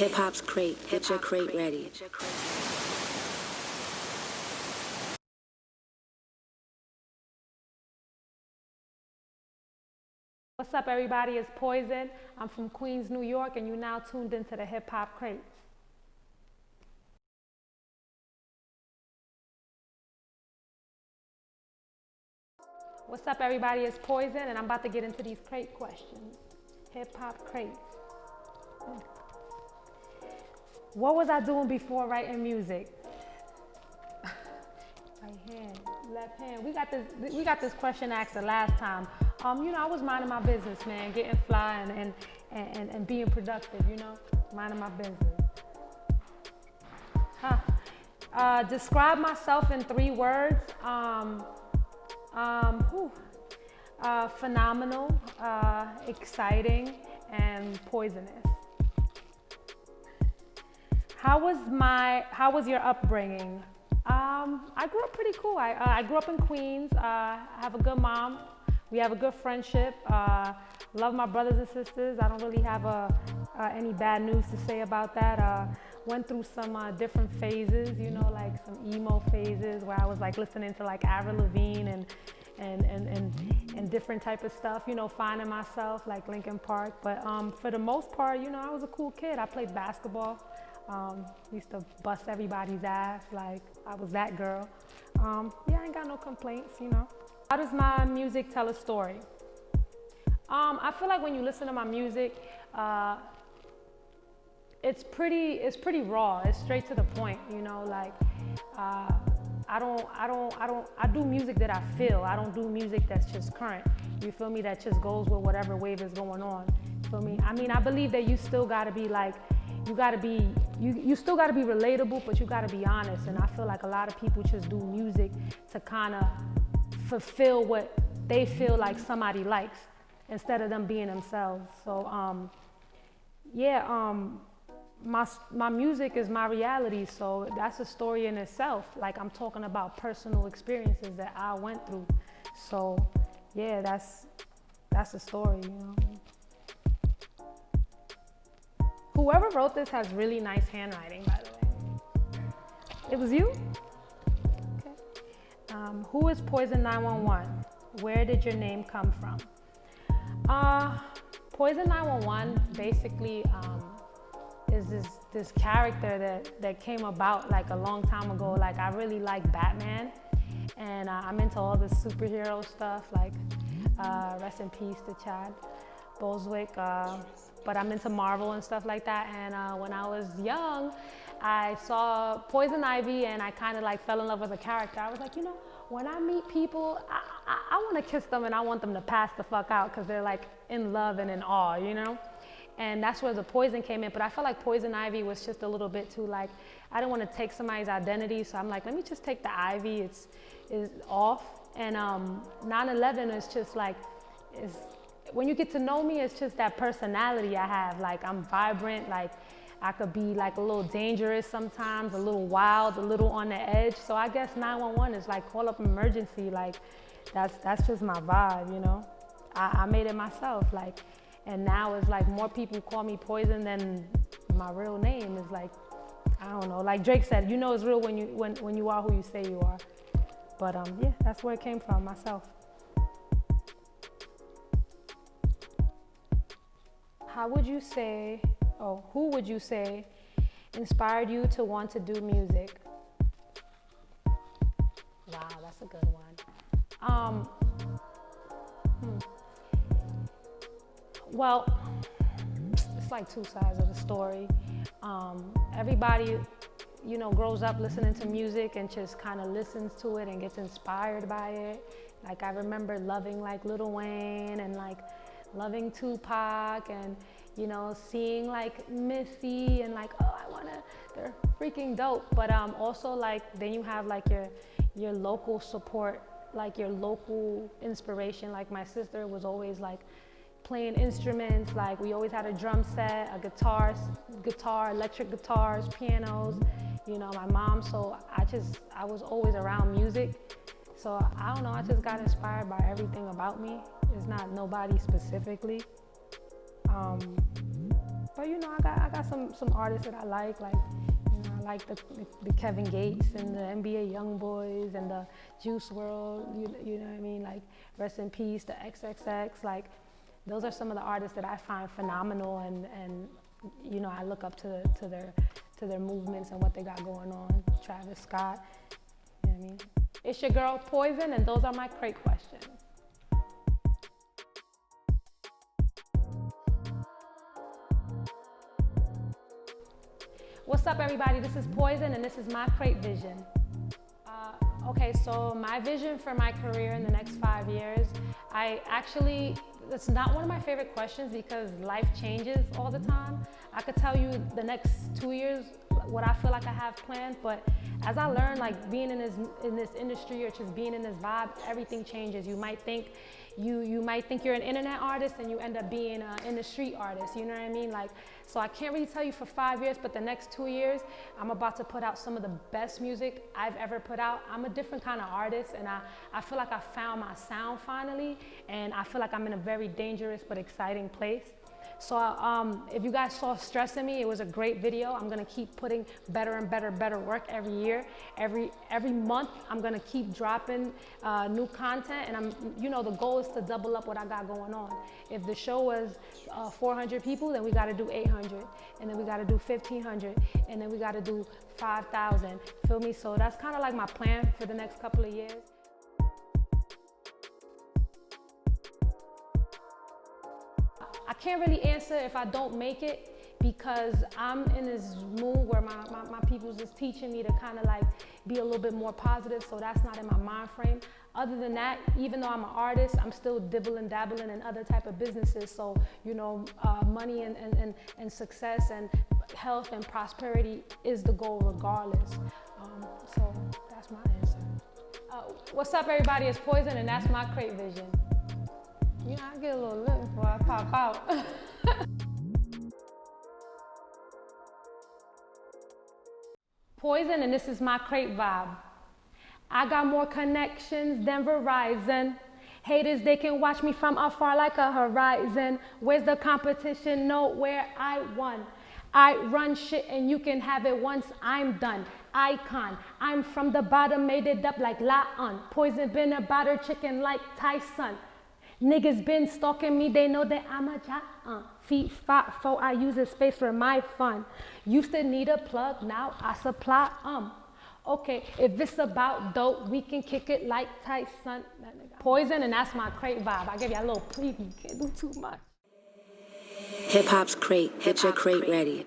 Hip hop's crate. Get your crate ready. What's up, everybody? It's Poison. I'm from Queens, New York, and you're now tuned into the Hip Hop Crates. What's up, everybody? It's Poison, and I'm about to get into these crate questions. Hip Hop Crates. What was I doing before writing music? Right hand, left hand. We got this question asked the last time. I was minding my business, man, getting fly and being productive, minding my business. Describe myself in 3 words. Phenomenal, exciting, and poisonous. How was your upbringing? I grew up pretty cool. I grew up in Queens. I have a good mom. We have a good friendship. Love my brothers and sisters. I don't really have any bad news to say about that. Went through some different phases, like some emo phases where I was like listening to like Avril Lavigne and different type of stuff, finding myself like Linkin Park. But for the most part, I was a cool kid. I played basketball. Used to bust everybody's ass, like I was that girl. I ain't got no complaints, How does my music tell a story? I feel like when you listen to my music, it's pretty raw. It's straight to the point, I do music that I feel. I don't do music that's just current. You feel me? That just goes with whatever wave is going on. You feel me? I mean, I believe that you still gotta be like, you still gotta be relatable, but you gotta be honest. And I feel like a lot of people just do music to kind of fulfill what they feel like somebody likes instead of them being themselves. So, my music is my reality, so that's a story in itself. Like I'm talking about personal experiences that I went through. So yeah, that's a story, Whoever wrote this has really nice handwriting, by the way. It was you? Okay. Who is Poison 911? Where did your name come from? Poison 911 basically is this character that came about like a long time ago. Like I really like Batman, and I'm into all the superhero stuff, like rest in peace to Chad Boswick, but I'm into Marvel and stuff like that. And when I was young, I saw Poison Ivy and I kind of like fell in love with the character. I was like, when I meet people, I want to kiss them and I want them to pass the fuck out because they're like in love and in awe, And that's where the poison came in. But I felt like Poison Ivy was just a little bit too like, I didn't want to take somebody's identity. So I'm like, let me just take the Ivy. It's off. And 9/11 is just like, when you get to know me, it's just that personality I have. Like I'm vibrant, like I could be like a little dangerous sometimes, a little wild, a little on the edge. So I guess 911 is like call up emergency. Like that's just my vibe, I made it myself. Like, and now it's like more people call me Poison than my real name is like, I don't know. Like Drake said, it's real when you are who you say you are. But yeah, that's where it came from, myself. Who would you say inspired you to want to do music? Wow, that's a good one. Well, it's like 2 sides of the story. Everybody, grows up listening to music and just kind of listens to it and gets inspired by it. Like I remember loving like Lil Wayne and like loving Tupac and, seeing like Missy and like, they're freaking dope. But also like, then you have like your local support, like your local inspiration. Like my sister was always like playing instruments. Like we always had a drum set, a guitar, electric guitars, pianos, my mom. So I was always around music. So I don't know, I just got inspired by everything about me. It's not nobody specifically. But you know, I got some artists that I like you know, I like the Kevin Gates and the NBA Youngboys and the Juice World. You know what I mean? Like rest in peace, the XXX. Like those are some of the artists that I find phenomenal, and you know, I look up to their movements and what they got going on. Travis Scott. You know what I mean? It's your girl Poison, and those are my crate questions. What's up, everybody? This is Poison, and this is my crate vision. Okay, so my vision for my career in the next 5 years, it's not one of my favorite questions because life changes all the time. I could tell you the next 2 years what I feel like I have planned, but as I learn, like being in this industry or just being in this vibe, everything changes. You might think you're an internet artist and you end up being an in the street artist, you know what I mean? Like, so I can't really tell you for 5 years, but the next 2 years, I'm about to put out some of the best music I've ever put out. I'm a different kind of artist, and I feel like I found my sound finally, and I feel like I'm in a very dangerous but exciting place. So if you guys saw Stress in Me, it was a great video. I'm gonna keep putting better and better work every year. Every month, I'm gonna keep dropping new content, and the goal is to double up what I got going on. If the show was 400 people, then we gotta do 800, and then we gotta do 1,500, and then we gotta do 5,000, feel me? So that's kind of like my plan for the next couple of years. I can't really answer if I don't make it because I'm in this mood where my people's just teaching me to kind of like be a little bit more positive, so that's not in my mind frame. Other than that, even though I'm an artist, I'm still dibbling, dabbling in other type of businesses. So, you know, money and success and health and prosperity is the goal regardless. So that's my answer. What's up, everybody? It's Poison, and that's my crate vision. You know, I get a little lit before I pop out. Poison, and this is my crate vibe. I got more connections than Verizon. Haters, they can watch me from afar like a horizon. Where's the competition? Nowhere, I won. I run shit and you can have it once I'm done. Icon, I'm from the bottom, made it up like La'on. Poison been a batter chicken like Tyson. Niggas been stalking me, they know that I'm a giant. Feet fat, for I use a space for my fun. Used to need a plug, now I supply Okay, if it's about dope, we can kick it like Tyson. Poison, and that's my crate vibe. I give you a little preview, can't do too much. Hip hop's crate. Get your crate ready.